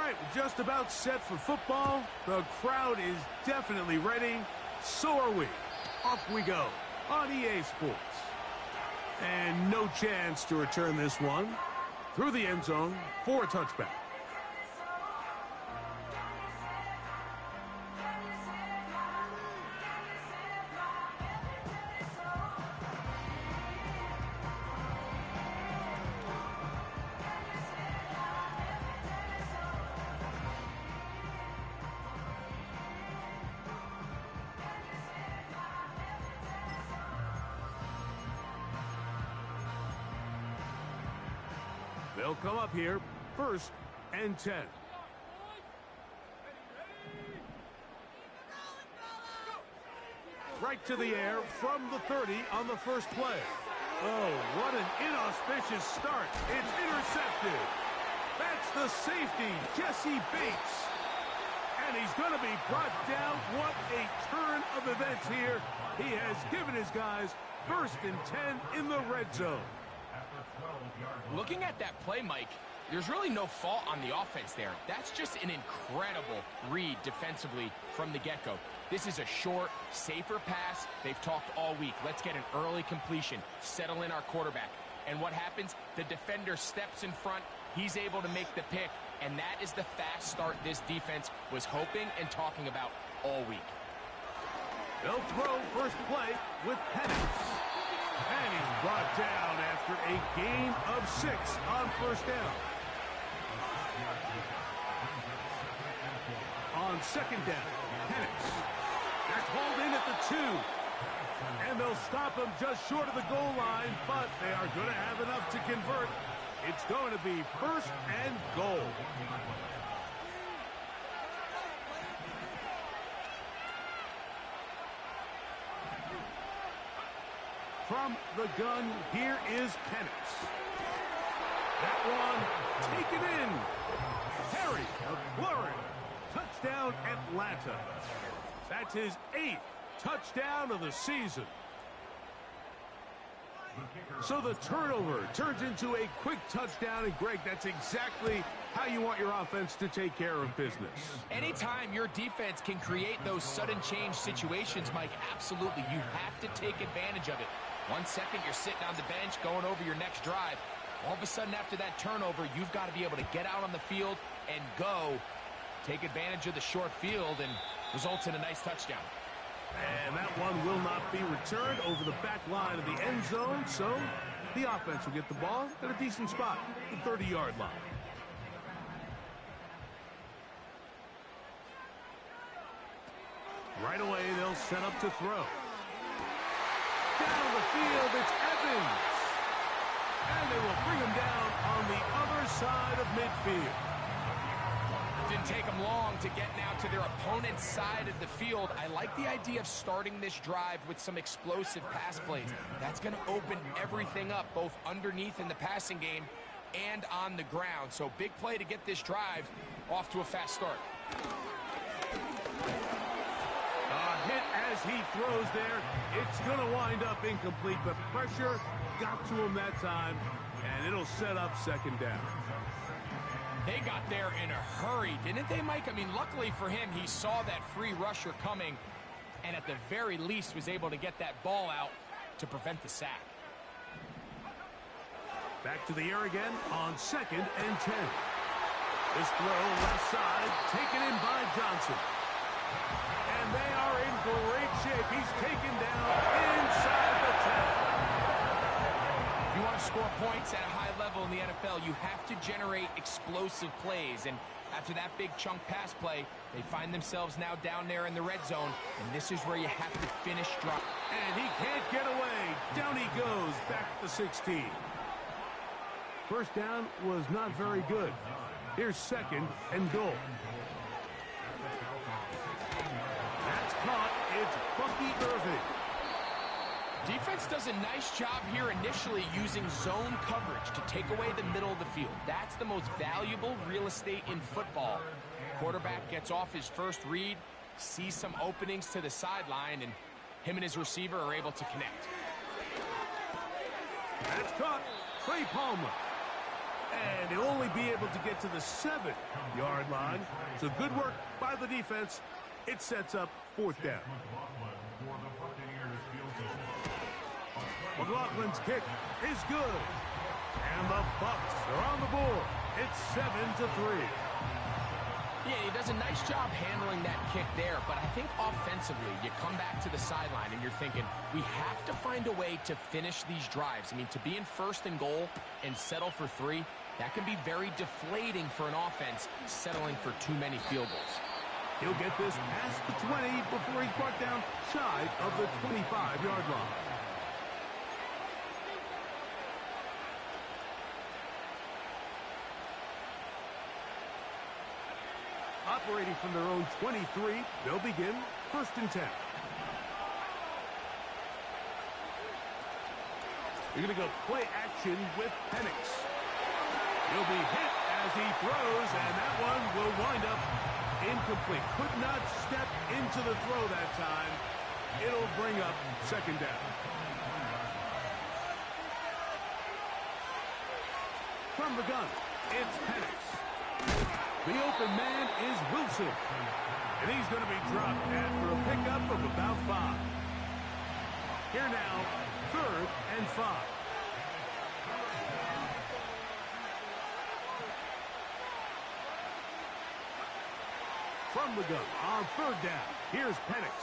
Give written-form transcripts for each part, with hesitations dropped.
right, we're just about set for football. The crowd is definitely ready. So are we. Off we go on EA Sports. And no chance to return this one through the end zone for a touchback. They'll come up here, 1st and 10. Right to the air from the 30 on the first play. Oh, what an inauspicious start. It's intercepted. That's the safety, Jesse Bates. And he's going to be brought down. What a turn of events here. He has given his guys 1st and 10 in the red zone. Looking at that play, Mike, there's really no fault on the offense there. That's just an incredible read defensively from the get-go. This is a short, safer pass. They've talked all week. Let's get an early completion, settle in our quarterback. And what happens? The defender steps in front. He's able to make the pick, and that is the fast start this defense was hoping and talking about all week. They'll throw first play with Penix. And he's brought down after a gain of 6 on 1st down. On 2nd down, Penix. They're called in at the 2. And they'll stop him just short of the goal line, but they are going to have enough to convert. It's going to be 1st and goal. From the gun, here is Penix. That one taken in. Harry McLaurin. Touchdown, Atlanta. That's his 8th touchdown of the season. So the turnover turns into a quick touchdown, and Greg, that's exactly how you want your offense to take care of business. Anytime your defense can create those sudden change situations, Mike, absolutely, you have to take advantage of it. 1 second, you're sitting on the bench going over your next drive. All of a sudden, after that turnover, you've got to be able to get out on the field and go. Take advantage of the short field and results in a nice touchdown. And that one will not be returned over the back line of the end zone, so the offense will get the ball at a decent spot, the 30-yard line. Right away, they'll set up to throw. Down the field, it's Evans. And they will bring him down on the other side of midfield. Didn't take them long to get now to their opponent's side of the field. I like the idea of starting this drive with some explosive pass plays. That's going to open everything up, both underneath in the passing game and on the ground. So big play to get this drive off to a fast start. Hit as he throws there. It's going to wind up incomplete, but pressure got to him that time, and it'll set up 2nd down. They got there in a hurry, didn't they, Mike? I mean, luckily for him, he saw that free rusher coming, and at the very least was able to get that ball out to prevent the sack. Back to the air again on 2nd and 10. This throw left side, taken in by Johnson. And they are in great shape. He's taken down inside the 10. If you want to score points at a high level in the NFL, you have to generate explosive plays. And after that big chunk pass play, they find themselves now down there in the red zone. And this is where you have to finish drop. And he can't get away. Down he goes, back to the 16. 1st down was not very good. Here's 2nd and goal. That's caught. It's Bucky Irving. Defense does a nice job here initially using zone coverage to take away the middle of the field. That's the most valuable real estate in football. Quarterback gets off his first read, sees some openings to the sideline, and him and his receiver are able to connect. That's caught. Trey Palmer. And he'll only be able to get to the 7-yard line. So good work by the defense. It sets up 4th down. McLaughlin's kick is good. And the Bucks are on the board. It's 7-3. Yeah, he does a nice job handling that kick there, but I think offensively, you come back to the sideline and you're thinking, we have to find a way to finish these drives. I mean, to be in 1st and goal and settle for 3, that can be very deflating for an offense settling for too many field goals. He'll get this past the 20 before he's brought down shy of the 25-yard line. Operating from their own 23, they'll begin 1st and 10. They're going to go play action with Penix. He'll be hit as he throws, and that one will wind up incomplete. Could not step into the throw that time. It'll bring up 2nd down. From the gun, it's Penix. The open man is Wilson. And he's going to be dropped after a pickup of about 5. Here now, 3rd and 5. From the gun on 3rd down, here's Penix.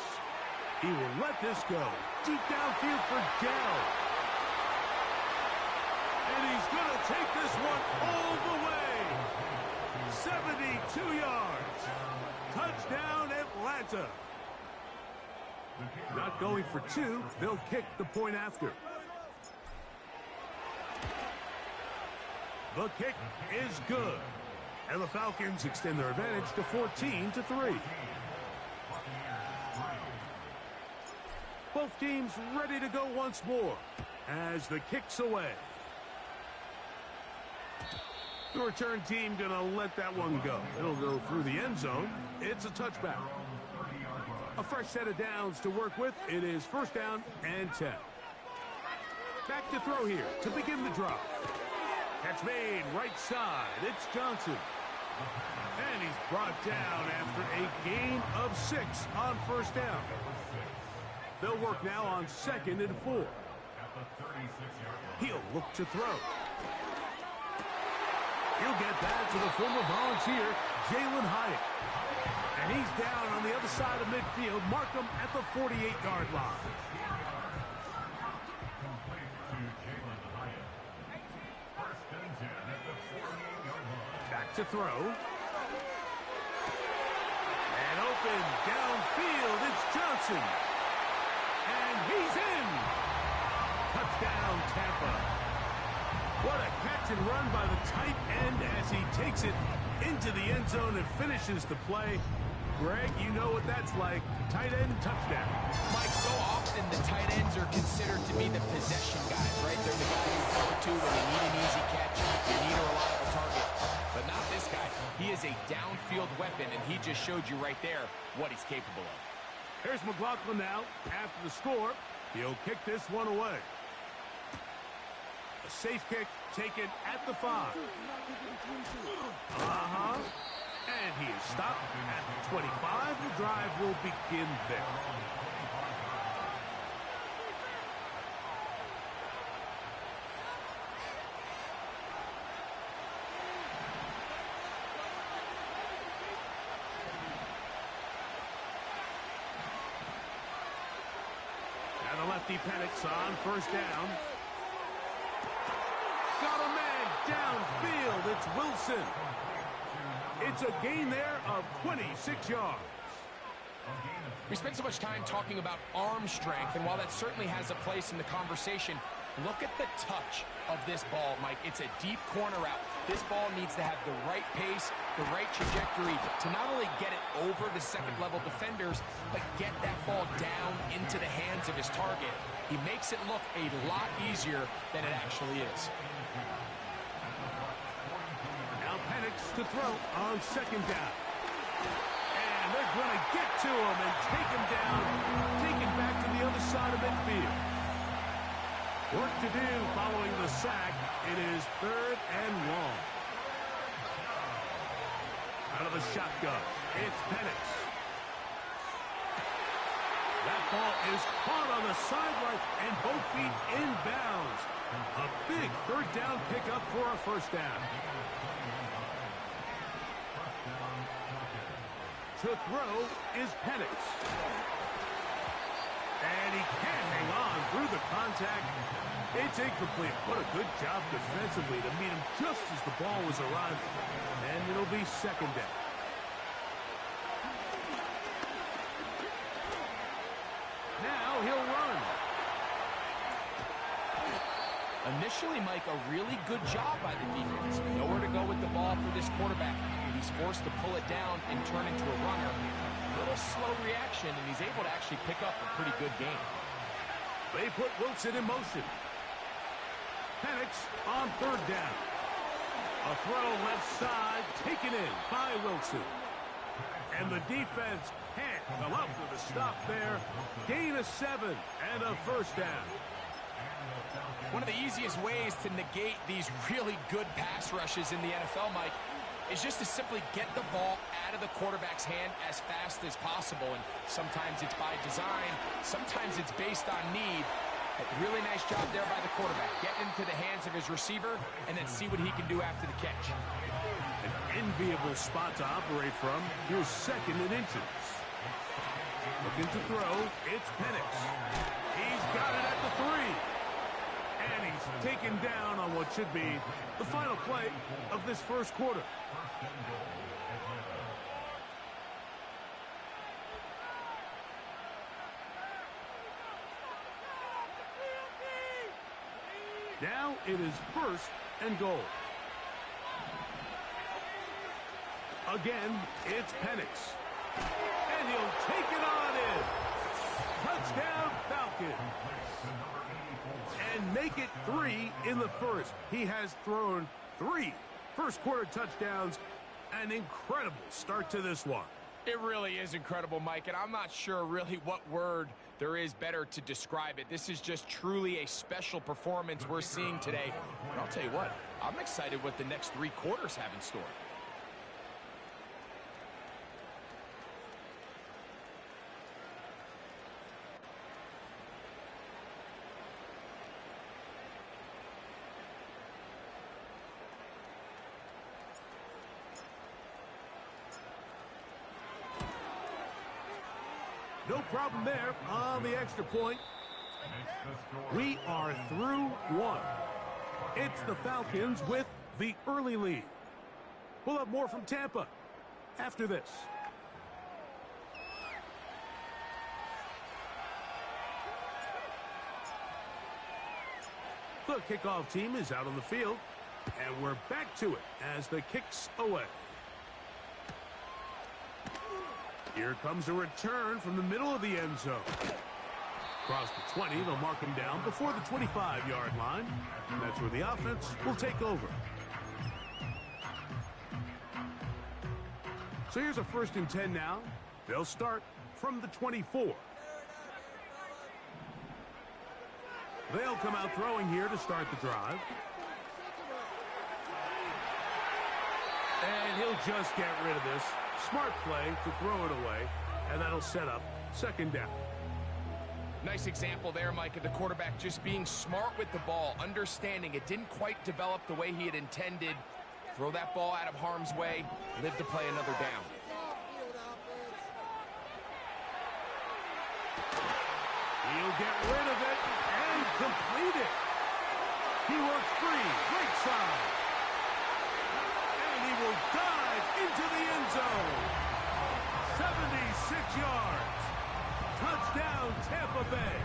He will let this go. Deep downfield for Dell. And he's going to take this one all the way. 72 yards. Touchdown, Atlanta. Not going for 2. They'll kick the point after. The kick is good. And the Falcons extend their advantage to 14-3. Both teams ready to go once more as the kick's away. The return team going to let that one go. It'll go through the end zone. It's a touchback. A fresh set of downs to work with. It is 1st down and 10. Back to throw here to begin the drive. Catch made right side. It's Johnson. And he's brought down after a gain of 6 on 1st down. They'll work now on 2nd and 4. He'll look to throw. He'll get that to the former Volunteer, Jalen Hyatt. And he's down on the other side of midfield. Mark him at the 48-yard line. Back to throw. And open downfield. It's Johnson. And he's in. Touchdown, Tampa. What a catch and run by the tight end as he takes it into the end zone and finishes the play. Greg, you know what that's like. Tight end touchdown. Mike, so often the tight ends are considered to be the possession guys, right? They're the guys you throw to when you need an easy catch, you need a reliable target. But not this guy. He is a downfield weapon, and he just showed you right there what he's capable of. Here's McLaughlin now. After the score, he'll kick this one away. A safe kick taken at the 5. And he is stopped at the 25. The drive will begin there. And the lefty Penix on 1st down. Got a man downfield. It's Wilson. It's a gain there of 26 yards. We spent so much time talking about arm strength, and while that certainly has a place in the conversation, look at the touch of this ball, Mike. It's a deep corner route. This ball needs to have the right pace, the right trajectory to not only get it over the second-level defenders, but get that ball down into the hands of his target. He makes it look a lot easier than it actually is. Now Penix to throw on 2nd down. And they're going to get to him and take him down, take him back to the other side of midfield. Work to do following the sack. It is 3rd and long. shotgun. It's Penix. That ball is caught on the sideline and both feet inbounds. A big third down pickup for a first down. To throw is Penix. And he can't hang on through the contact. It's incomplete. What a good job defensively to meet him just as the ball was arriving. And it'll be second down. Now he'll run. Initially, Mike, a really good job by the defense. Nowhere to go with the ball for this quarterback. He's forced to pull it down and turn into a runner. A little slow reaction, and he's able to actually pick up a pretty good game. They put Wilson in motion. Penix on third down. A throw left side, taken in by Wilson. And the defense can't come up with a stop there. Gain of 7 and a first down. One of the easiest ways to negate these really good pass rushes in the NFL, Mike, is just to simply get the ball out of the quarterback's hand as fast as possible. And sometimes it's by design, sometimes it's based on need. A really nice job there by the quarterback. Get into the hands of his receiver and then see what he can do after the catch. An enviable spot to operate from. Here's second and inches. Looking to throw. It's Penix. He's got it at the 3. And he's taken down on what should be the final play of this first quarter. Now it is first and goal. Again, it's Penix. And he'll take it on in. Touchdown, Falcons. And make it 3 in the first. He has thrown 3 first quarter touchdowns. An incredible start to this one. It really is incredible, Mike, and I'm not sure really what word there is better to describe it. This is just truly a special performance we're seeing today. And I'll tell you what, I'm excited what the next 3 quarters have in store. No problem there on the extra point. We are through 1. It's the Falcons with the early lead. We'll have more from Tampa after this. The kickoff team is out on the field, and we're back to it as the kick's away. Here comes a return from the middle of the end zone. Across the 20, they'll mark him down before the 25-yard line. And that's where the offense will take over. So here's a 1st and 10 now. They'll start from the 24. They'll come out throwing here to start the drive. And he'll just get rid of this. Smart play to throw it away, and that'll set up second down. Nice example there, Mike, of the quarterback just being smart with the ball, understanding it didn't quite develop the way he had intended. Throw that ball out of harm's way, live to play another down. He'll get rid of it and complete it. He works free, right side. And he will dive into the end zone. 76 yards. Touchdown, Tampa Bay.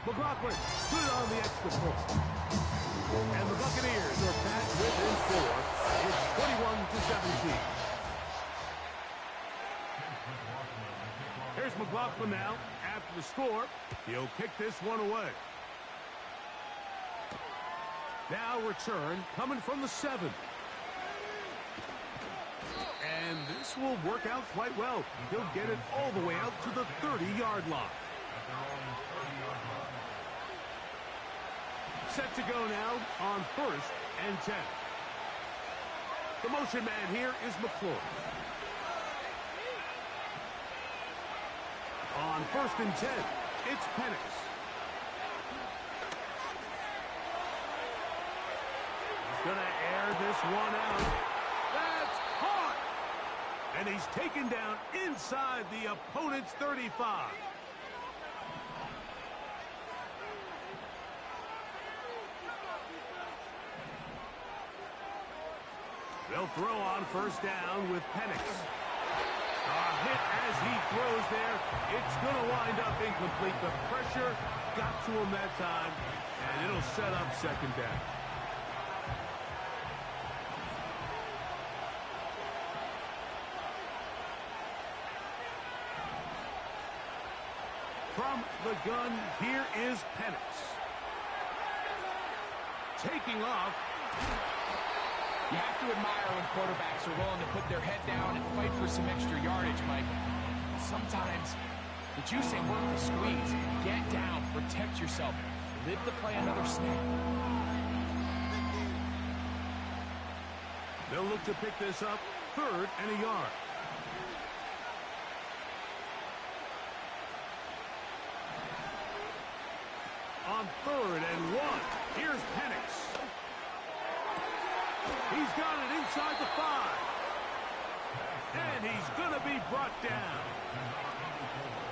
McLaughlin put it on the extra point. And the Buccaneers are back within 4. It's 21-17. Here's McLaughlin now. After the score, he'll kick this one away. Now return coming from the 7. And this will work out quite well. He'll get it all the way out to the 30-yard line. Set to go now on 1st and 10. The motion man here is McClure. On 1st and 10, it's Penix. He's going to air this one out. That's caught! And he's taken down inside the opponent's 35. They'll throw on 1st down with Penix. A hit as he throws there. It's going to wind up incomplete. The pressure got to him that time, and it'll set up 2nd down. From the gun, here is Penix. Taking off. You have to admire when quarterbacks are willing to put their head down and fight for some extra yardage, Mike. Sometimes the juice ain't worth the squeeze. Get down, protect yourself, live to play another snap. They'll look to pick this up 3rd and a yard. On 3rd and 1, here's Penix. He's got it inside the 5. And he's going to be brought down.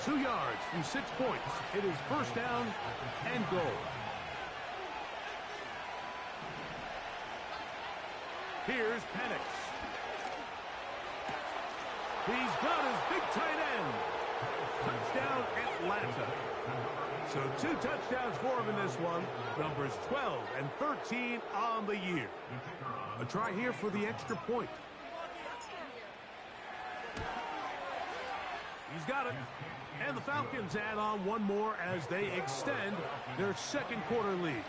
2 yards from 6 points. It is 1st down and goal. Here's Penix. He's got his big tight end. Touchdown, Atlanta. So 2 touchdowns for him in this one. Numbers 12 and 13 on the year. A try here for the extra point. He's got it. And the Falcons add on one more as they extend their 2nd quarter lead.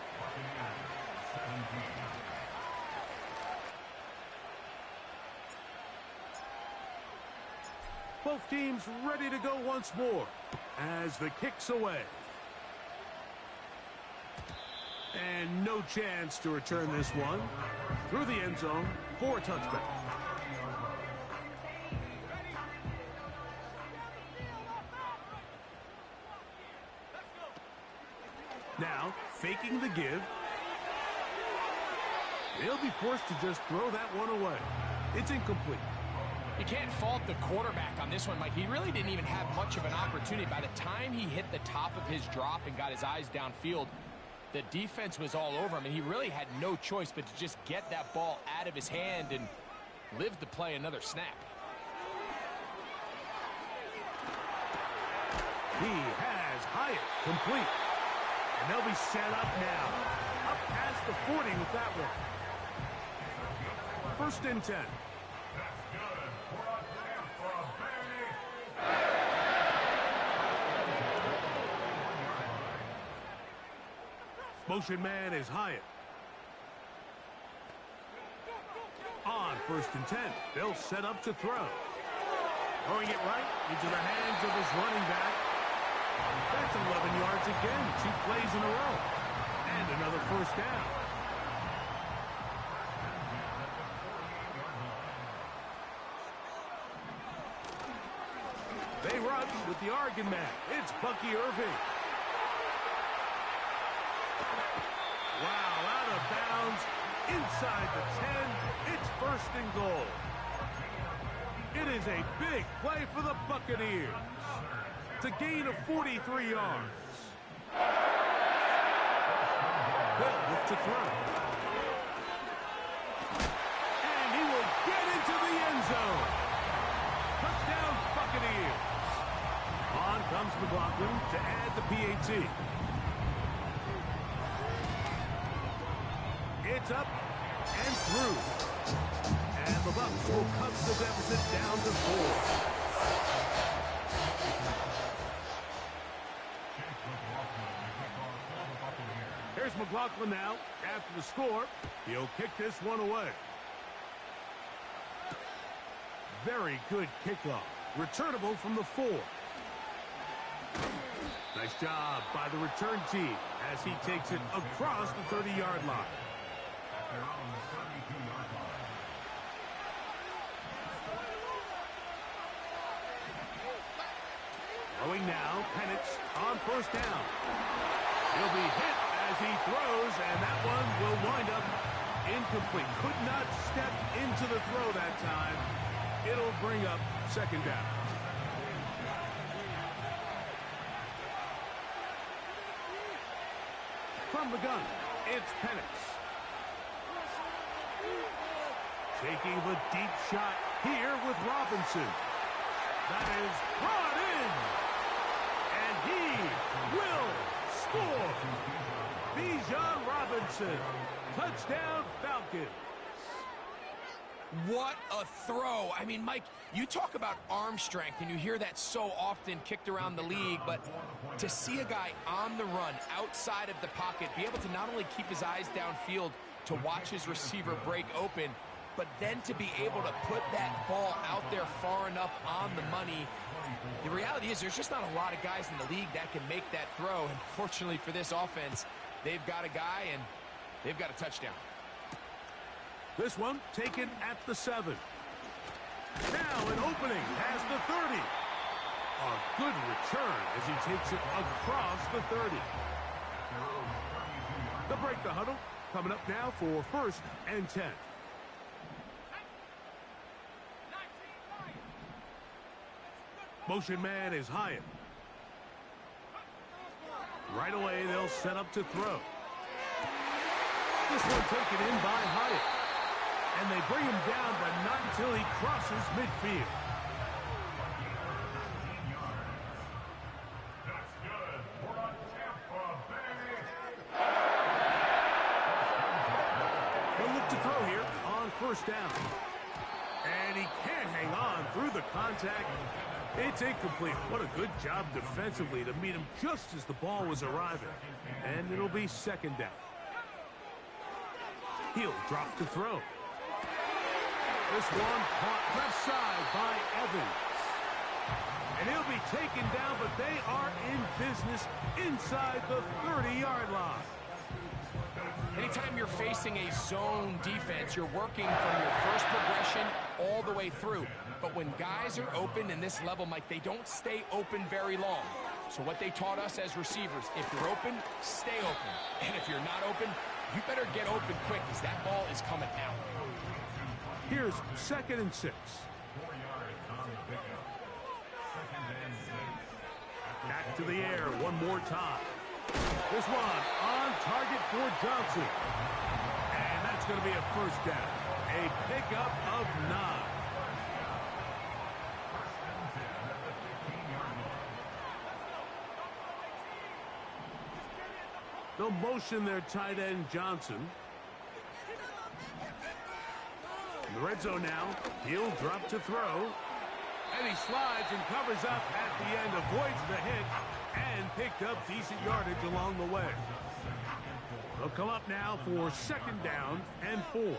Both teams ready to go once more as the kick's away. And no chance to return this one through the end zone for a touchback. Now, faking the give. They'll be forced to just throw that one away. It's incomplete. You can't fault the quarterback on this one, Mike. He really didn't even have much of an opportunity. By the time he hit the top of his drop and got his eyes downfield, the defense was all over him, and he really had no choice but to just get that ball out of his hand and live to play another snap. He has Hyatt complete. And they'll be set up now. Up past the 40 with that one. 1st and 10. Motion man is Hyatt. On 1st and 10, they'll set up to throw. Throwing it right into the hands of his running back. That's 11 yards again, 2 plays in a row. And another 1st down. They run with the Oregon man. It's Bucky Irving. Wow, out of bounds, inside the 10. It's 1st and goal. It is a big play for the Buccaneers. It's a gain of 43 yards. They'll look to throw. And he will get into the end zone. Touchdown, Buccaneers. On comes McLaughlin to add the PAT. It's up and through. And the Bucks will cut the deficit down to 4. Here's McLaughlin now. After the score, he'll kick this one away. Very good kickoff. Returnable from the 4. Nice job by the return team as he takes it across the 30-yard line. Throwing now, Penix on first down. He'll be hit as he throws, and that one will wind up incomplete. Could not step into the throw that time. It'll bring up second down. From the gun, it's Penix. Taking the deep shot here with Robinson. That is brought in. And he will score. Bijan Robinson. Touchdown, Falcons. What a throw. I mean, Mike, you talk about arm strength, and you hear that so often kicked around the league, but to see a guy on the run, outside of the pocket, be able to not only keep his eyes downfield to watch his receiver break open, but then to be able to put that ball out there far enough on the money. The reality is there's just not a lot of guys in the league that can make that throw, and fortunately for this offense, they've got a guy, and they've got a touchdown. This one taken at the 7. Now an opening has the 30. A good return as he takes it across the 30. They'll break the huddle. Coming up now for 1st and 10. Motion man is Hyatt. Right away they'll set up to throw. This one taken in by Hyatt. And they bring him down, but not until he crosses midfield. That's good. We're on Tampa Bay. He'll look to throw here on 1st down. And he can't hang on through the contact. It's incomplete. What a good job defensively to meet him just as the ball was arriving. And it'll be 2nd down. He'll drop to throw. This one caught left side by Evans. And he'll be taken down, but they are in business inside the 30-yard line. Anytime you're facing a zone defense, you're working from your first progression all the way through. But when guys are open in this level, Mike, they don't stay open very long. So what they taught us as receivers, if you're open, stay open. And if you're not open, you better get open quick because that ball is coming out. Here's 2nd and 6. 4 yards on the pickup. 2nd and 6. Back to the air one more time. This one on target for Johnson. And that's going to be a 1st down. A pickup of 9. 1st and 10 at the 15-yard line. They'll motion their tight end Johnson. In the red zone now, he'll drop to throw. And he slides and covers up at the end, avoids the hit, and picked up decent yardage along the way. They'll come up now for 2nd down and 4.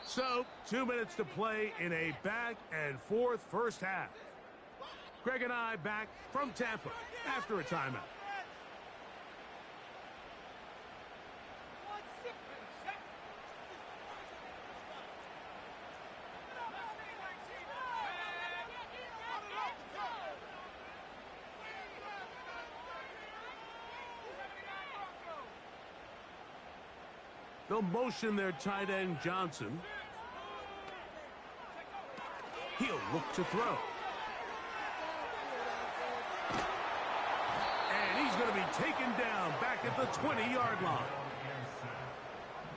So, 2 minutes to play in a back-and-forth first half. Greg and I back from Tampa after a timeout. They'll motion their tight end Johnson. He'll look to throw. And he's going to be taken down back at the 20-yard line.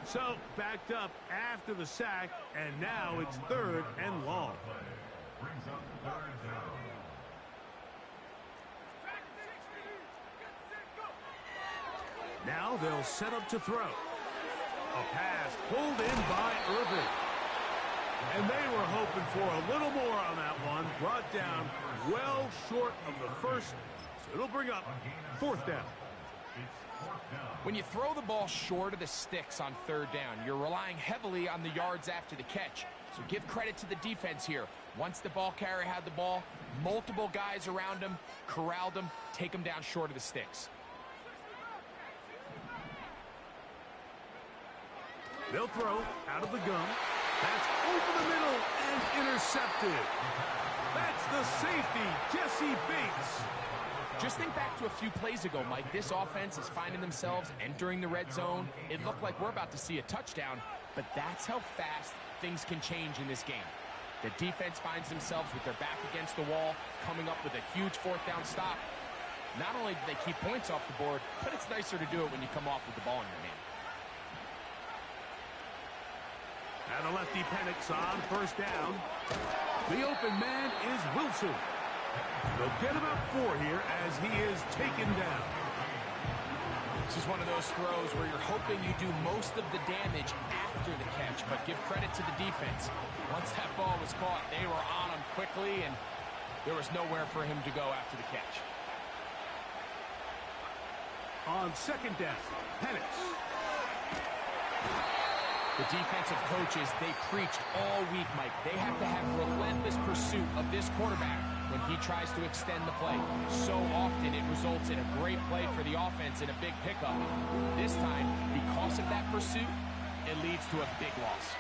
So backed up after the sack, and now it's 3rd and long. Brings up 3rd down. Now they'll set up to throw. A pass pulled in by Irvin. And they were hoping for a little more on that one. Brought down well short of the first. So it'll bring up 4th down. When you throw the ball short of the sticks on 3rd down, you're relying heavily on the yards after the catch. So give credit to the defense here. Once the ball carrier had the ball, multiple guys around him, corralled him, take him down short of the sticks. They'll throw out of the gun. That's over the middle and intercepted. That's the safety, Jesse Bates. Just think back to a few plays ago, Mike. This offense is finding themselves entering the red zone. It looked like we're about to see a touchdown, but that's how fast things can change in this game. The defense finds themselves with their back against the wall, coming up with a huge fourth down stop. Not only do they keep points off the board, but it's nicer to do it when you come off with the ball in your hand. Now the lefty Penix on first down. The open man is Wilson. They'll get about 4 here as he is taken down. This is one of those throws where you're hoping you do most of the damage after the catch, but give credit to the defense. Once that ball was caught, they were on him quickly, and there was nowhere for him to go after the catch. On second down, Penix. The defensive coaches, they preached all week, Mike. They have to have relentless pursuit of this quarterback when he tries to extend the play. So often it results in a great play for the offense and a big pickup. This time, because of that pursuit, it leads to a big loss.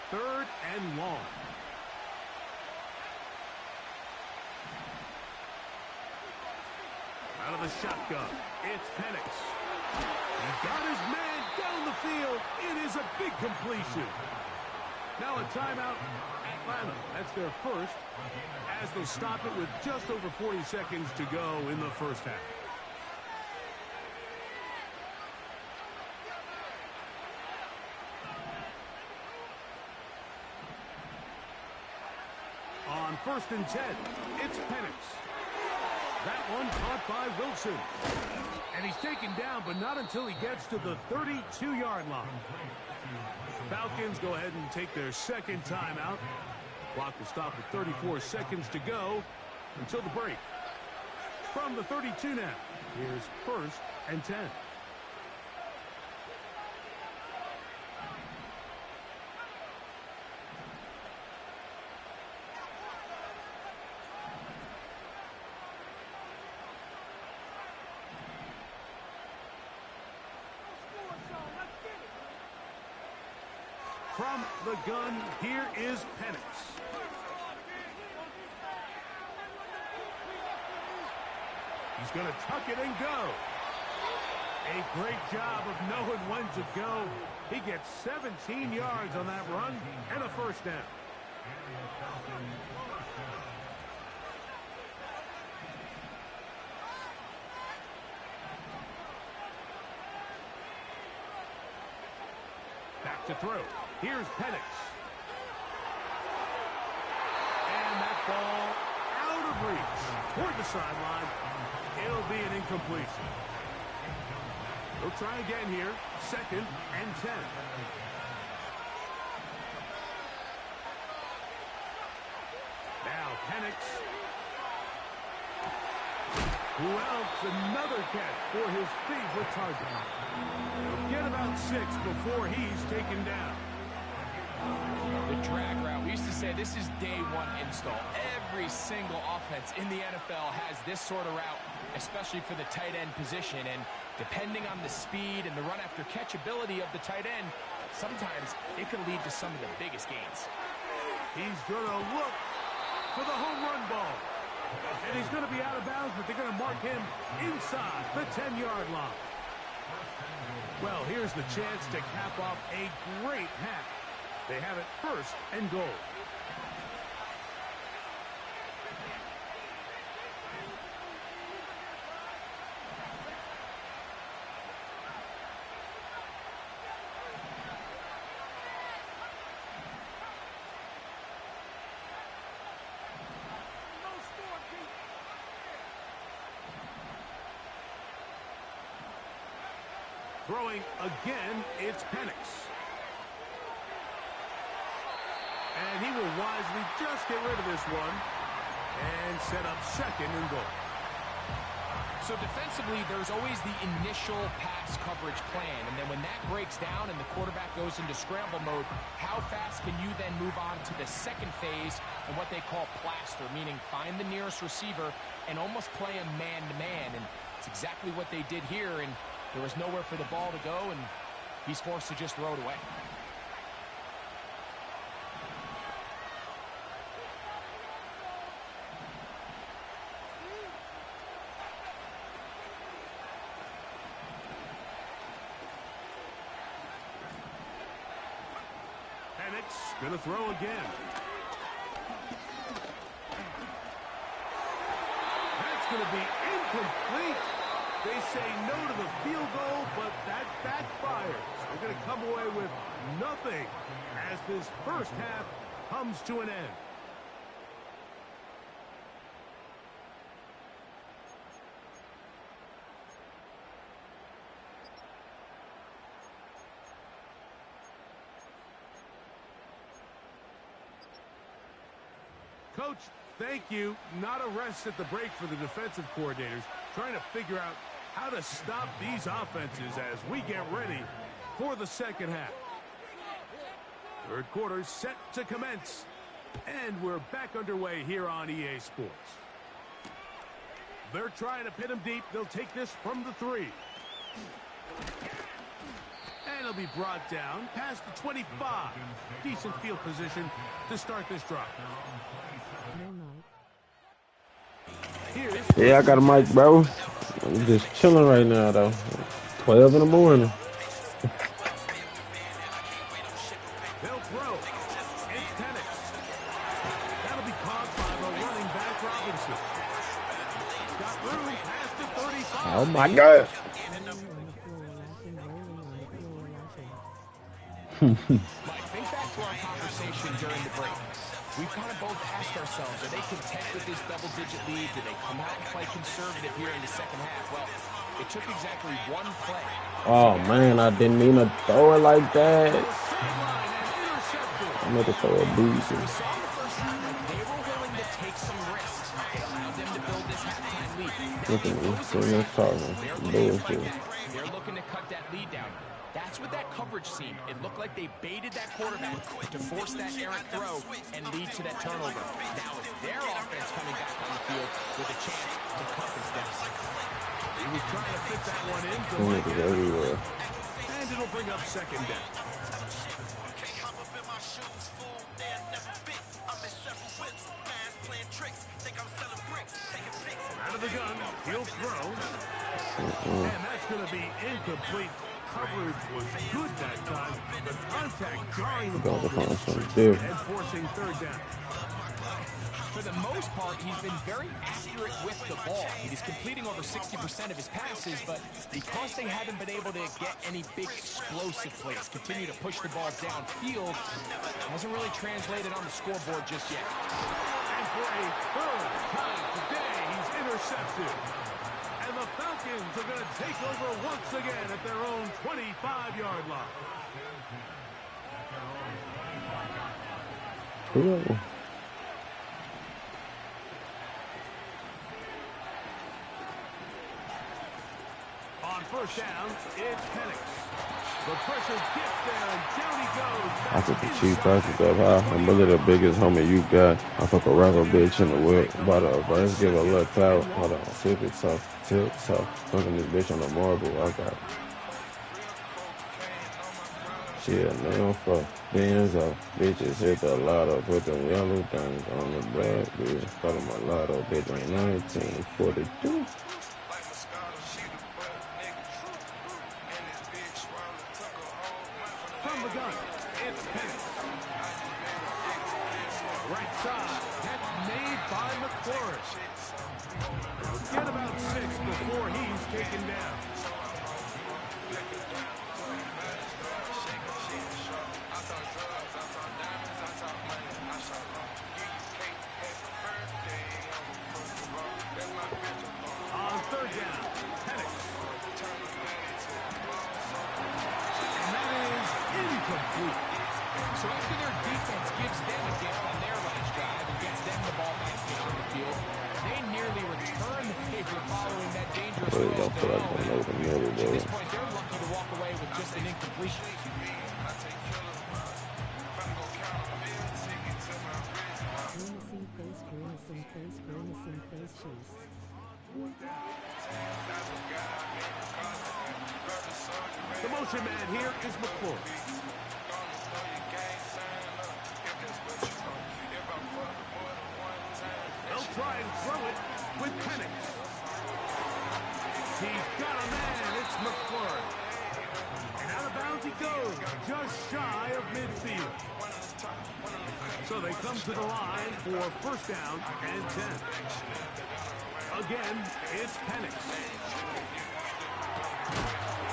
3rd and long. Out of the shotgun, it's Penix. He's got his man down the field. It is a big completion. Now a timeout, Atlanta. That's their first, as they'll stop it with just over 40 seconds to go in the first half. On 1st and 10, it's Penix. That one caught by Wilson. And he's taken down, but not until he gets to the 32-yard line. Falcons go ahead and take their second timeout. Clock will stop with 34 seconds to go until the break. From the 32 now, here's 1st and 10. From the gun, here is Penix. He's going to tuck it and go. A great job of knowing when to go. He gets 17 yards on that run and a first down. Back to throw. Here's Penix. And that ball out of reach. Toward the sideline. It'll be an incompletion. They'll try again here. 2nd and 10. Now Penix. Who else? Another catch for his favorite target. He'll get about 6 before he's taken down. The drag route. We used to say this is day 1 install. Every single offense in the NFL has this sort of route, especially for the tight end position. And depending on the speed and the run after catch ability of the tight end, sometimes it can lead to some of the biggest gains. He's going to look for the home run ball. And he's going to be out of bounds, but they're going to mark him inside the 10-yard line. Well, here's the chance to cap off a great half. They have it 1st and goal. Throwing again, it's Penix. And he will wisely just get rid of this one and set up 2nd and goal. So defensively, there's always the initial pass coverage plan, and then when that breaks down and the quarterback goes into scramble mode, how fast can you then move on to the second phase and what they call plaster, meaning find the nearest receiver and almost play a man-to-man, and it's exactly what they did here, and there was nowhere for the ball to go, and he's forced to just throw it away. Gonna throw again. That's gonna be incomplete. They say no to the field goal, but that backfires. They're gonna come away with nothing as this first half comes to an end. Coach, thank you. Not a rest at the break for the defensive coordinators, trying to figure out how to stop these offenses as we get ready for the second half. Third quarter set to commence, and we're back underway here on EA Sports. They're trying to pin him deep. They'll take this from the 3. And it'll be brought down past the 25. Decent field position to start this drive. Yeah, I got a mic, bro. I'm just chilling right now, though. 12 in the morning. They'll throw. It's Penix. That'll be caught by the running back Robinson. Got room past the 35. Oh, my God. Mike, think back to our conversation during the break. We've kind of both asked ourselves, are they content with this double-digit lead? Do they come out and play conservative here in the second half? Well, it took exactly one play. Oh, man, I didn't mean to throw it like that. I meant to throw a boost. We saw in the first half, like, they were willing to take some risks. It allowed them to build this halftime lead. Look at me, They're looking to cut that lead down. That's what that coverage seemed. It looked like they baited that quarterback to force that errant throw and lead to that turnover. Now it's their offense coming back on the field with a chance to cut this deficit. He was trying to fit that one in. everywhere. And it'll bring up second down. Out of the gun, he'll throw. And that's going to be incomplete. Coverage was good that time. The contact jarring the ball and forcing third down. For the most part, he's been very accurate with the ball. He's completing over 60% of his passes, but because they haven't been able to get any big explosive plays, continue to push the ball downfield, hasn't really translated on the scoreboard just yet. And for a third time today, he's intercepted. And the Falcons are going to take over once again at their own 25-yard line. Cool. On first down, it's Penix. The pressure gets there, and down he goes. I took the cheap prices up high. I'm really the biggest homie you got. I fuck a rapper bitch in the whip. But let's give a little clout. Hold on, tip it tough. Fucking this bitch on the marble. I got shit, man, fuck. Bands up. Bitches hit the lotto. Put them yellow things on the black bitch. Follow my lotto. Bitch ain't 1942. From the gun, it's Penix. Right side, that's made by McClure. He'll get about 6 before he's taken down. On third down, Penix. And that is incomplete. So after their defense gives them a gift on their last drive and gets them the ball back down the field, really don't feel like going over the middle, At bro. this point, they're lucky to walk away with just an incompletion. Grimacing face cheese. The motion man here is McClure. They'll try and throw it with Penix. He's got a man. It's McClure. And out of bounds he goes, just shy of midfield. So they come to the line for first down and 10. Again, it's Penix.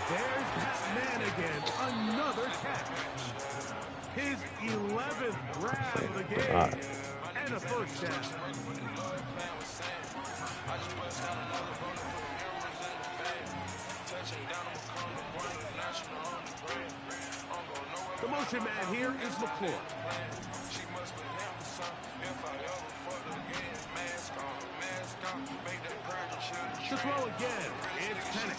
There's that man again. Another catch. His 11th grab of the game. And a first down. The motion man here is McClure. To throw again, it's Penix.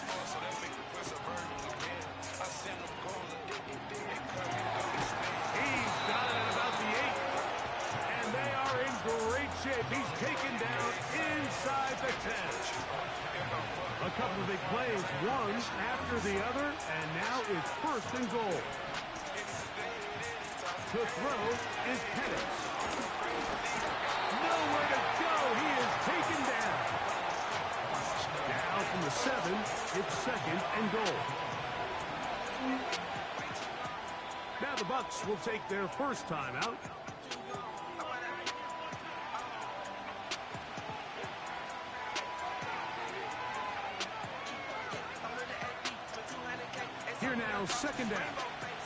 He's got it at about the 8. And they are in great shape. He's taken down inside the 10. A couple of big plays, one after the other, and now it's first and goal. To throw is Penix. Nowhere to go. He is taken down. Down from the 7, it's second and goal. Now the Bucks will take their first time out. Here now, second down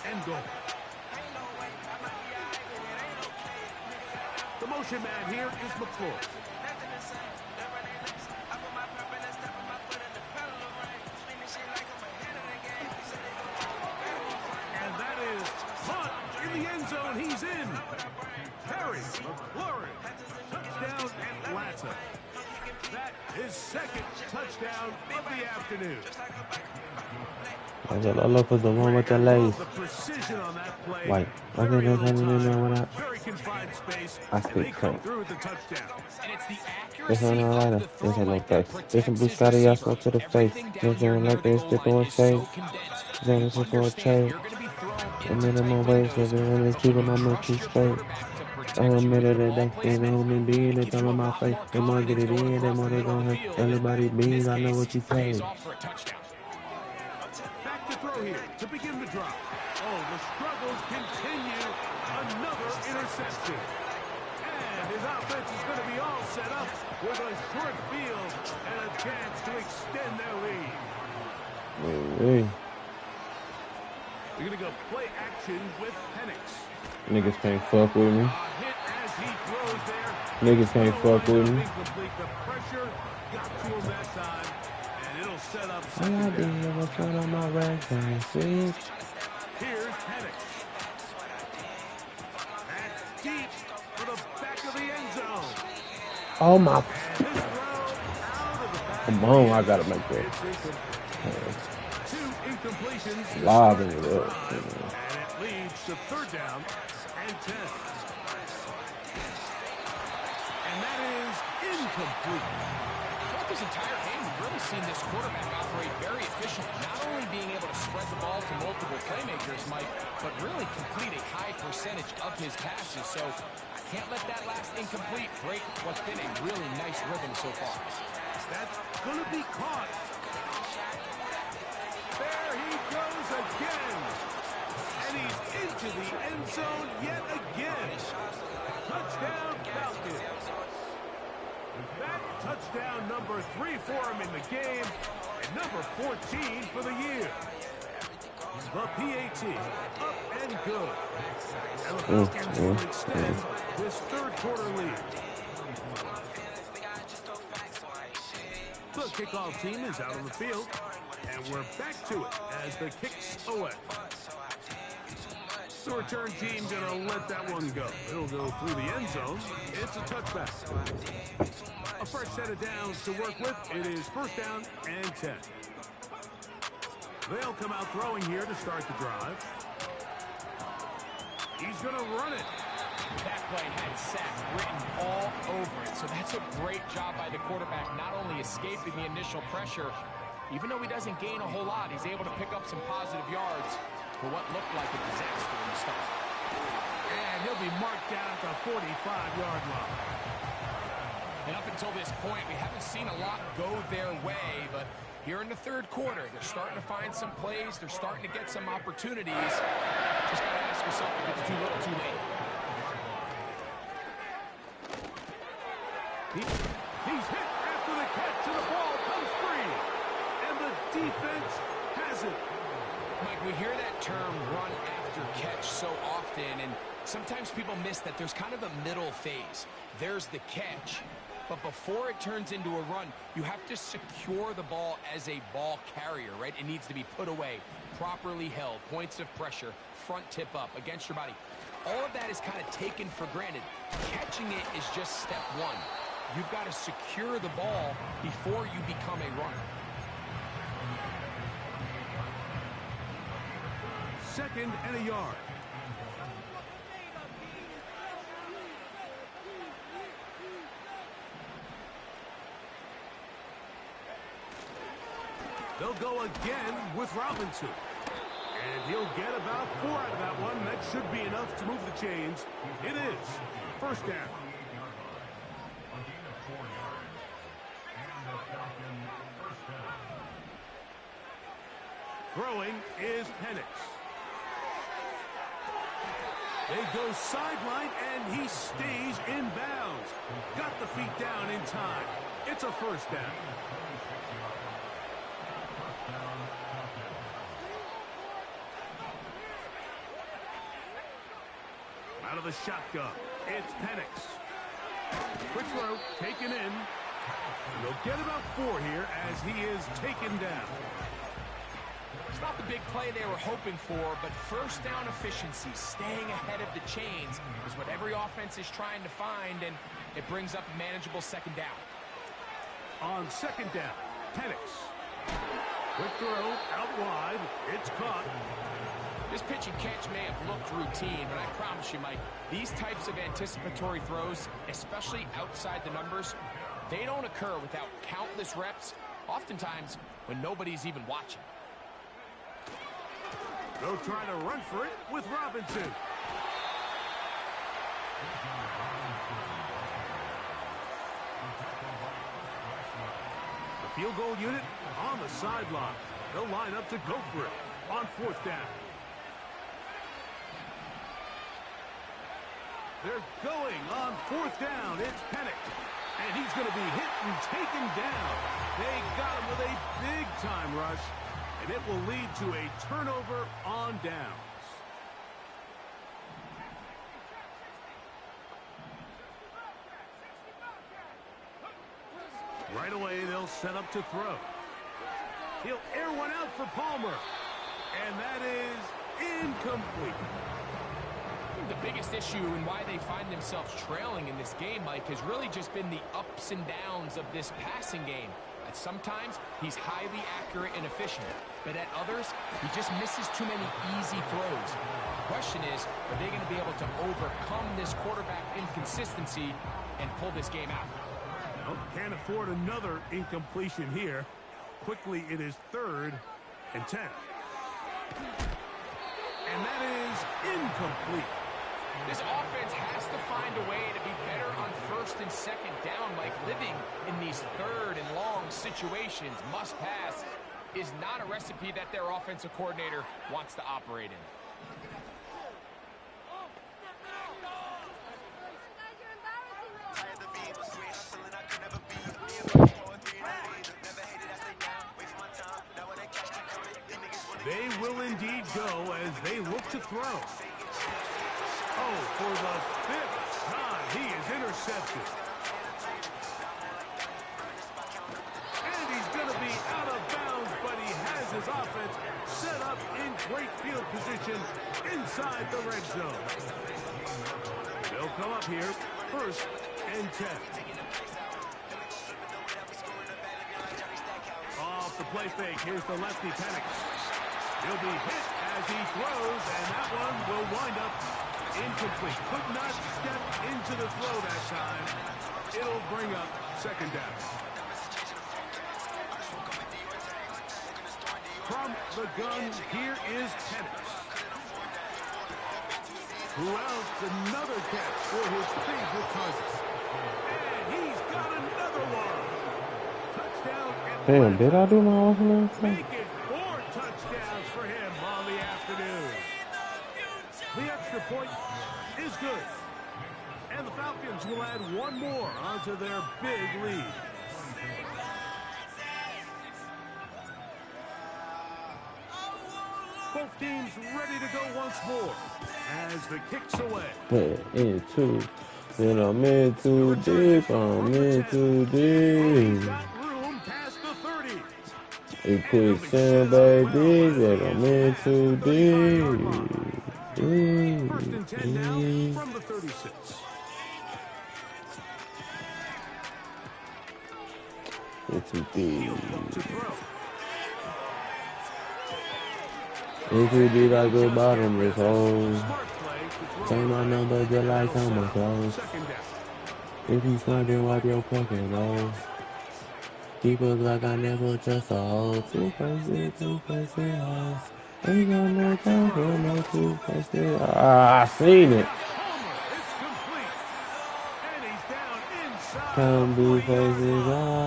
and goal. The motion man here is McClure. And that is caught in the end zone. He's in. Terry McLaurin. Touchdown Atlanta. That is second touchdown of the afternoon. I love the one with the lace. The precision on that play. Like, Very little when time, very confined space, I and they speak come quick. through with the touchdown. And it's the This accuracy one of right the This throw, ain't no Mike, that face. This protects some his blue Scotty receiver. ass to the face. Everything down This here one near like the this, goal stick line on is so shade. condensed. Then You it's just for a understand trade. you're going to be thrown A into minute tight more ways, windows, and then it's but when keeping you my trust monkey your straight. quarterback to protect A you with minute the a ball day, they placement, don't mean being, it they gives you tell a my lot face. more They might get confidence it going in, they across more the they middle of gon' the hit. field. Everybody In beans, this I know case, what you pays say. off for a touchdown. Back to throw here to begin the drive. Oh, the struggles continue. Another interception. And his offense is going to be all set up with a short field and a chance to extend their lead. Hey, We're going to go play action with Penix. niggas can't fuck with me. A hit as he throws there. Niggas can't fuck with me. Incomplete. The pressure got to him that time, and it'll set up All I second down. did was turn on my racks and switch. Here's Penix. That's deep for the back of the end zone. Oh my, And this throw out of the back. come on, I gotta make that. It's incomplete. Two incompletions to Lobbing start it the up. drive, and it leads to third down and 10. And that is incomplete. Throughout this entire game, we've really seen this quarterback operate very efficiently, not only being able to spread the ball to multiple playmakers, Mike, but really complete a high percentage of his passes. So I can't let that last incomplete break what's been a really nice rhythm so far. That's going to be caught. There he goes again. And he's into the end zone yet again. Touchdown Falcons. That touchdown number 3 for him in the game, and number 14 for the year. The PAT, up and good. And the Falcons will extend this third quarter lead. The kickoff team is out on the field, and we're back to it as the kick's away. The return team going to let that one go. It'll go through the end zone. It's a touchback. A first fresh set of downs to work with. It is first down and 10. They'll come out throwing here to start the drive. He's going to run it. That play had sack written all over it, so that's a great job by the quarterback, not only escaping the initial pressure, even though he doesn't gain a whole lot, he's able to pick up some positive yards for what looked like a disaster in the start. And he'll be marked down at the 45-yard line. And up until this point, we haven't seen a lot go their way, but here in the third quarter, they're starting to find some plays, they're starting to get some opportunities. Just got to ask yourself if it's too little, too late. He's hit after the catch, and the ball comes free. And the defense has it. Mike, we hear that term run after catch so often, and sometimes people miss that there's kind of a middle phase. There's the catch, but before it turns into a run, you have to secure the ball as a ball carrier, right? It needs to be put away, properly held, points of pressure, front tip up against your body. All of that is kind of taken for granted. Catching it is just step one. You've got to secure the ball before you become a runner. Second and a yard. They'll go again with Robinson. And he'll get about 4 out of that one. That should be enough to move the chains. It is first down. Throwing is Penix. They go sideline, and he stays in bounds. Got the feet down in time. It's a first down. Out of the shotgun, it's Penix. Quick throw, taken in. And they'll get about 4 here as he is taken down. It's not the big play they were hoping for, but first down efficiency, staying ahead of the chains, is what every offense is trying to find, and it brings up a manageable second down. On second down, Penix. Quick throw, out wide. It's caught. This pitch and catch may have looked routine, but I promise you, Mike, these types of anticipatory throws, especially outside the numbers, they don't occur without countless reps, oftentimes when nobody's even watching. They'll try to run for it with Robinson. The field goal unit on the sideline. They'll line up to go for it on fourth down. They're going on fourth down. It's Penix. And he's going to be hit and taken down. They got him with a big-time rush. And it will lead to a turnover on downs. Right away, they'll set up to throw. He'll air one out for Palmer. And that is incomplete. The biggest issue and why they find themselves trailing in this game, Mike, has really just been the ups and downs of this passing game. At sometimes, he's highly accurate and efficient, but at others, he just misses too many easy throws. The question is, are they going to be able to overcome this quarterback inconsistency and pull this game out? Well, can't afford another incompletion here. Quickly, it is 3rd and 10. And that is incomplete. This offense has to find a way to be better on first and second down, like living in these third and long situations. Must pass is not a recipe that their offensive coordinator wants to operate in. They will indeed go as they look to throw. Oh, for the 5th time, he is intercepted. And he's going to be out of bounds, but he has his offense set up in great field position inside the red zone. They'll come up here, 1st and 10. the play fake. Here's the lefty Penix. He'll be hit as he throws, and that one will wind up incomplete. Could not step into the throw that time. It'll bring up second down. From the gun, here is Penix. Who else? Another catch for his favorite target. And he's got another one. Touchdown. Damn, did I do my opening? Make it 4 touchdowns for him on the afternoon. The extra point is good. And the Falcons will add one more onto their big lead. Both teams ready to go once more as the kick's away. Then I'm in too deep, I'm in too deep. He's got room past the 30. You quicksand, baby, that I'm in too deep. First and 10 now from the 36. It's too deep. He'll look to throw. It's too deep, I go bottomless hole. Smart play to throw. Say my number just like on my clothes. Second down. If you slide, then wipe your fucking nose. Keep us like I never trust a hoe. 2 faces, hoes. Ain't got no time for no 2 faces. I seen it. It's complete. And he's down inside. Come the blue 40-yard faces, line.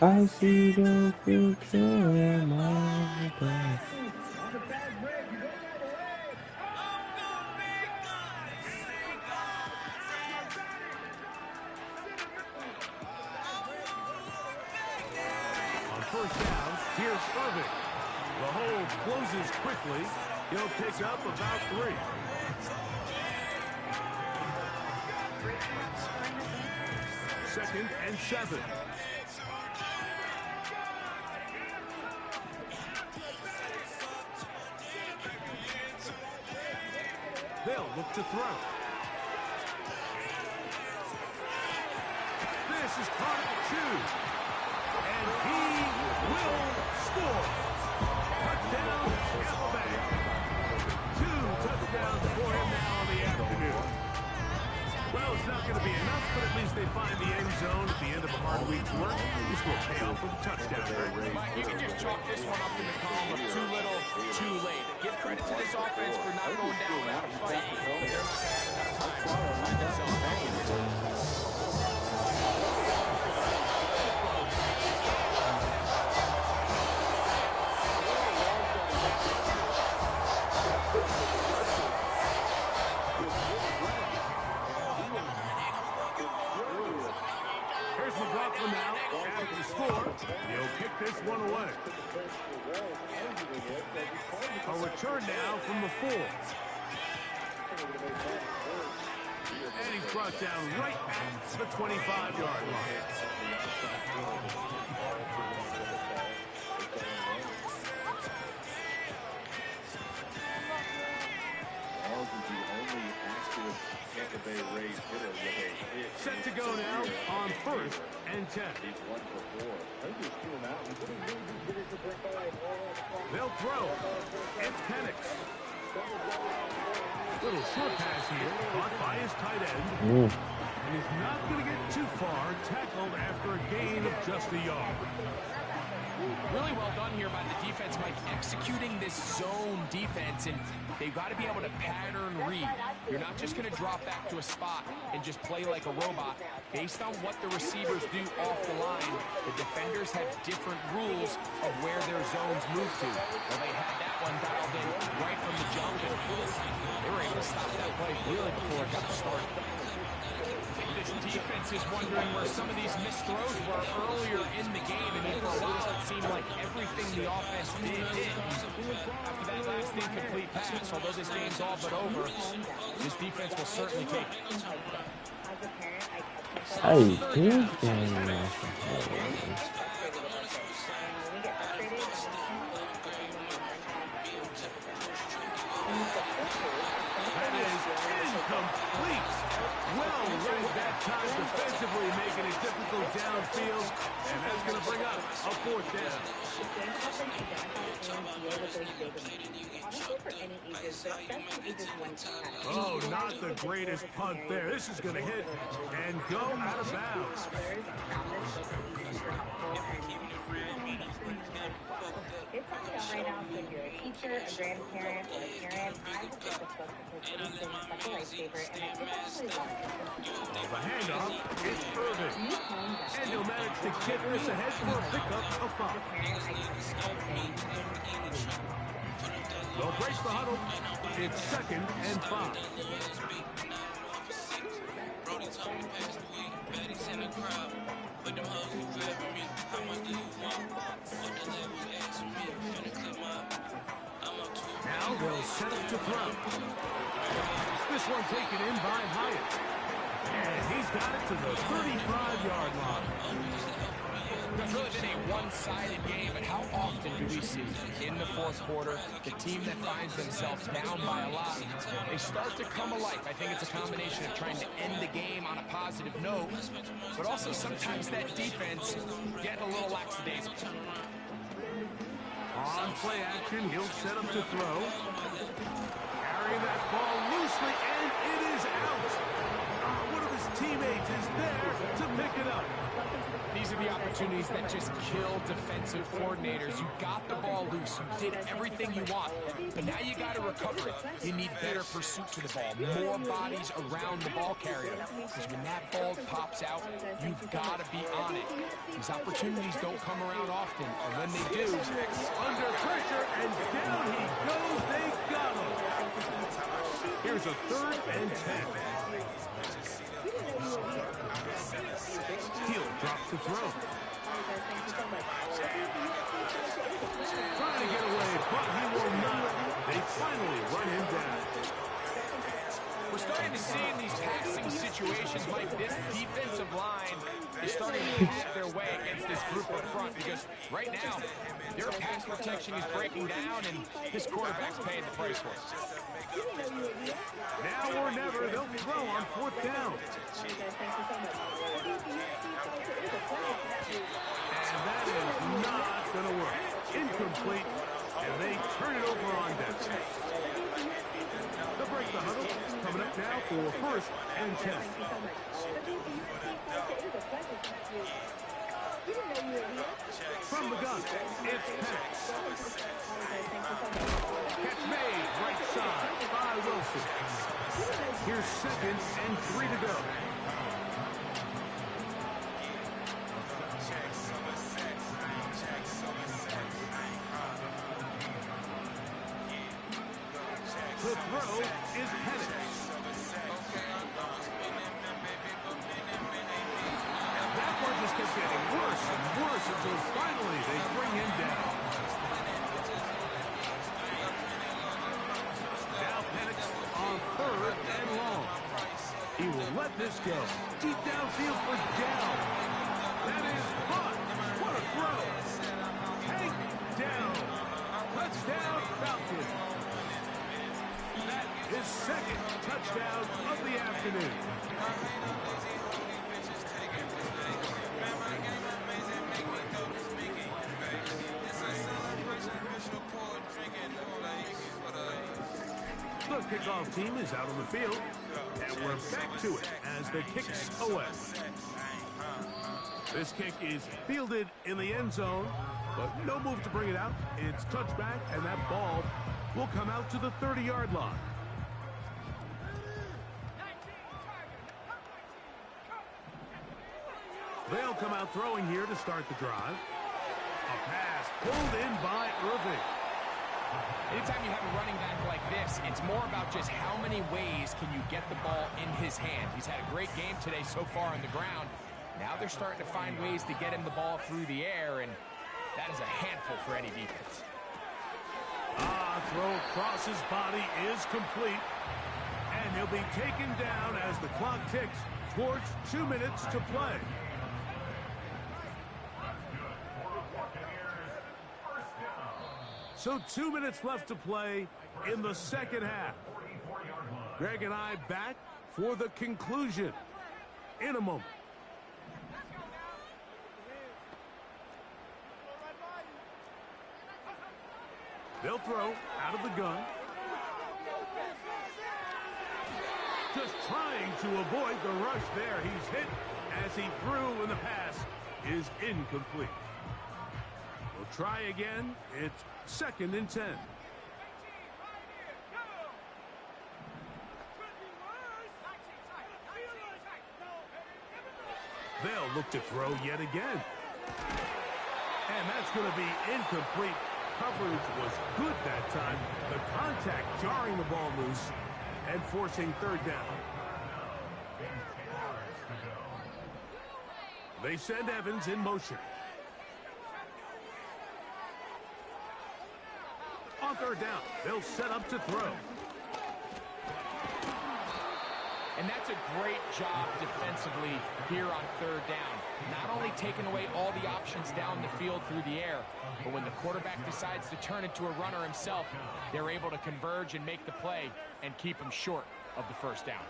I see the future in my eyes. First down, here's Irving. The hole closes quickly. He'll pick up about 3. Second and 7. They'll look to throw. This is caught at 2. And he will score. Touchdown, Tampa Bay. 2 touchdowns for him now on the afternoon. Well, it's not going to be enough, but at least they find the end zone at the end of a hard week's work. This will pay off with a touchdown. Mike, you can just chalk this one up in the column of too little, too late. Give credit to this offense for not going down without a fight, but they're not going to have enough time to find themselves back in this one. After the score, he'll kick this one away. A return now from the 4. And he's brought down right at the 25-yard line. Set to go now on 1st and 10. They'll throw. It's Penix. Little short pass here, caught by his tight end. And he's not going to get too far, tackled after a gain of just a yard. Really well done here by the defense, Mike, executing this zone defense, and they've got to be able to pattern read. You're not just going to drop back to a spot and just play like a robot. Based on what the receivers do off the line, the defenders have different rules of where their zones move to. Well, they had that one dialed in right from the jump, and they were able to stop that play really before it got started. I think this defense is wondering where some of these missed throws were earlier in the game. I mean, for a while, it seemed like everything the offense did hit. After that last incomplete pass, although this game's all but over, this defense will certainly take it. Hey, dude. That is incomplete. Well right that time defensively, making it difficult downfield, and that's going to bring up a fourth down. Oh, not the greatest punt there. This is going to hit and go out of bounds. It's not right now, so if you're a teacher, a grandparent, or a parent, I would take the book because it is doing such a lifesaver, and it's actually a lot of The handoff, it's Irving. And he'll manage to get this ahead for a pickup of 5. They'll break the huddle. It's 2nd and 5. Now they'll set up to throw. This one taken in by Hyatt. And he's got it to the 35-yard line. It's really been a one-sided game, but how often do we see in the fourth quarter the team that finds themselves down by a lot, they start to come alive. I think it's a combination of trying to end the game on a positive note, but also sometimes that defense getting a little lackadaisical. On play action, he'll set up to throw. Carrying that ball loosely, and it is out. One of his teammates is there to pick it up. These are the opportunities that just kill defensive coordinators. You got the ball loose. You did everything you want. But now you got to recover it. You need better pursuit to the ball. More bodies around the ball carrier. Because when that ball pops out, you've got to be on it. These opportunities don't come around often. And when they do, under pressure, and down he goes. They got him. Here's a 3rd and 10. He'll drop to throw. Trying to get away, but he will not. They finally run him down. We're starting to see in these passing situations, Mike, this defensive line is starting to have their way against this group up front because right now, their pass protection is breaking down and this quarterback's paying the price for it. Now or never, they'll throw on 4th down. And that is not going to work. Incomplete, and they turn it over on down. They'll break the huddle. Coming up now for 1st and 10. From the gun, it's Penix. Catch made, right side by Wilson. Here's 2nd and 3 to go. The throw is Penix. And that one just kept getting worse and worse until finally they bring him down. Now Penix on 3rd and long. He will let this go. Deep downfield for down. That is caught. What a throw. Tank down. Touchdown Falcons. That is 2nd touchdown of the afternoon. The kickoff team is out on the field, and we're back to it as the kick's away. This kick is fielded in the end zone, but no move to bring it out. It's touchback, and that ball will come out to the 30-yard line. They'll come out throwing here to start the drive. A pass pulled in by Irving. Anytime you have a running back like this, it's more about just how many ways can you get the ball in his hand. He's had a great game today so far on the ground. Now they're starting to find ways to get him the ball through the air, and that is a handful for any defense. Throw across his body is complete. And he'll be taken down as the clock ticks towards 2 minutes to play. So 2 minutes left to play in the second half. Greg and I back for the conclusion in a moment. They'll throw out of the gun. Just trying to avoid the rush there. He's hit as he threw, and the pass is incomplete. We'll try again. It's 2nd and 10. They'll look to throw yet again. And that's going to be incomplete. Coverage was good that time. The contact jarring the ball loose and forcing 3rd down. They send Evans in motion. On 3rd down, they'll set up to throw. And that's a great job defensively here on 3rd down. Not only taking away all the options down the field through the air, but when the quarterback decides to turn into a runner himself, they're able to converge and make the play and keep him short of the 1st down.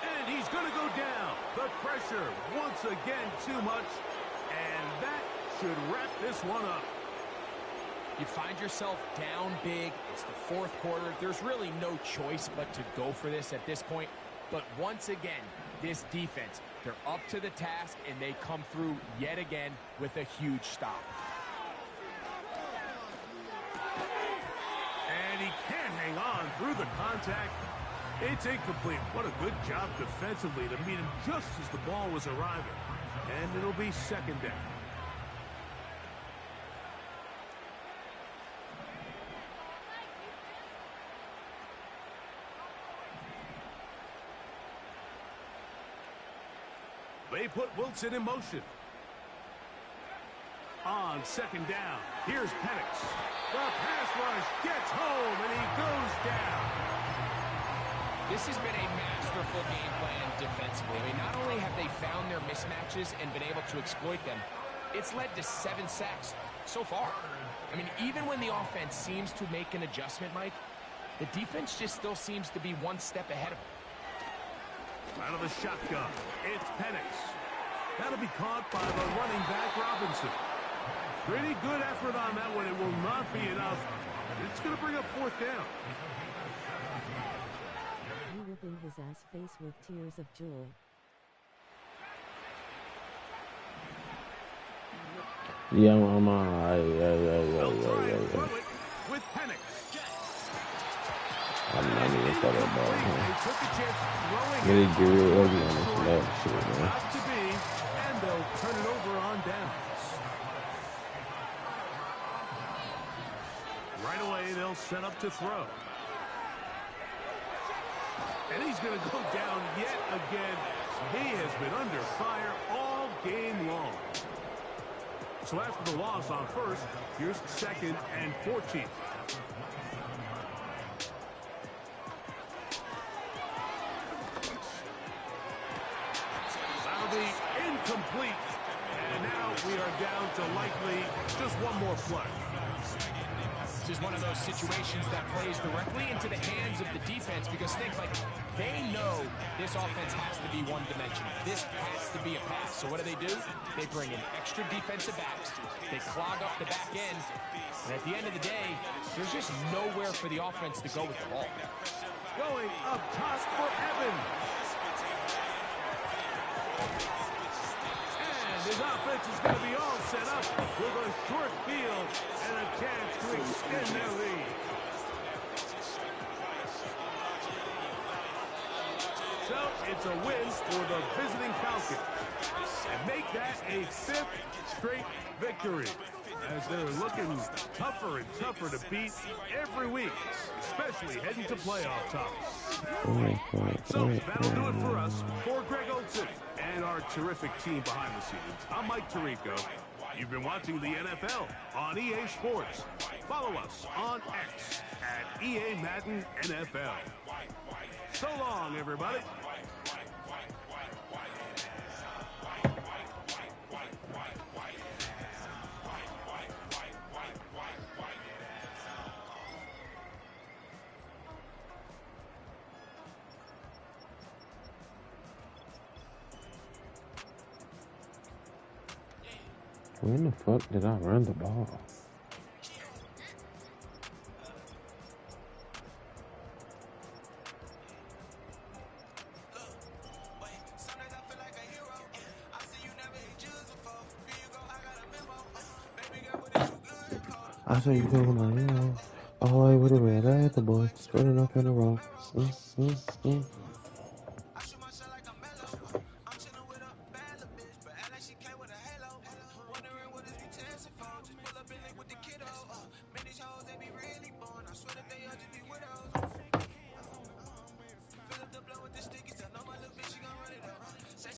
And he's going to go down. The pressure once again too much, and that should wrap this one up. You find yourself down big. It's the 4th quarter. There's really no choice but to go for this at this point. But once again, this defense, they're up to the task, and they come through yet again with a huge stop. And he can't hang on through the contact. It's incomplete. What a good job defensively to meet him just as the ball was arriving. And it'll be 2nd down. They put Wilson in motion. On 2nd down, here's Penix. The pass rush gets home, and he goes down. This has been a masterful game plan defensively. I mean, not only have they found their mismatches and been able to exploit them, it's led to 7 sacks so far. I mean, even when the offense seems to make an adjustment, Mike, the defense just still seems to be one step ahead of them. Out of the shotgun, it's Penix. That'll be caught by the running back, Robinson. Pretty good effort on that one. It will not be enough. It's going to bring up 4th down. He whipping his ass face with tears of joy. Yeah, I'm They'll try and throw it with Penix. I'm not even thought that ball, They huh? took a chance throwing Really it. get real ugly on this left shit, man. Not to be, and they'll turn it over on downs. Right away, they'll set up to throw. And he's going to go down yet again. He has been under fire all game long. So after the loss on 1st, here's 2nd and 14. That'll be incomplete. And now we are down to likely just one more play. This is one of those situations that plays directly into the hands of the defense because think like they know this offense has to be one-dimensional. This has to be a pass. So what do? They bring in extra defensive backs. They clog up the back end. And at the end of the day, there's just nowhere for the offense to go with the ball. Going up top for Evans. His offense is going to be all set up with a short field and a chance to extend their lead. So it's a win for the visiting Falcons and make that a 5th straight victory as they're looking tougher and tougher to beat every week, especially heading to playoff time. So that'll do it for us. For Greg Olson and our terrific team behind the scenes, I'm Mike Tirico. You've been watching the NFL on EA Sports. Follow us on X at EA Madden NFL. So long, everybody. When the fuck did I run the ball? I saw you put on my hero. All the way with a red at the boy. Running up in a row.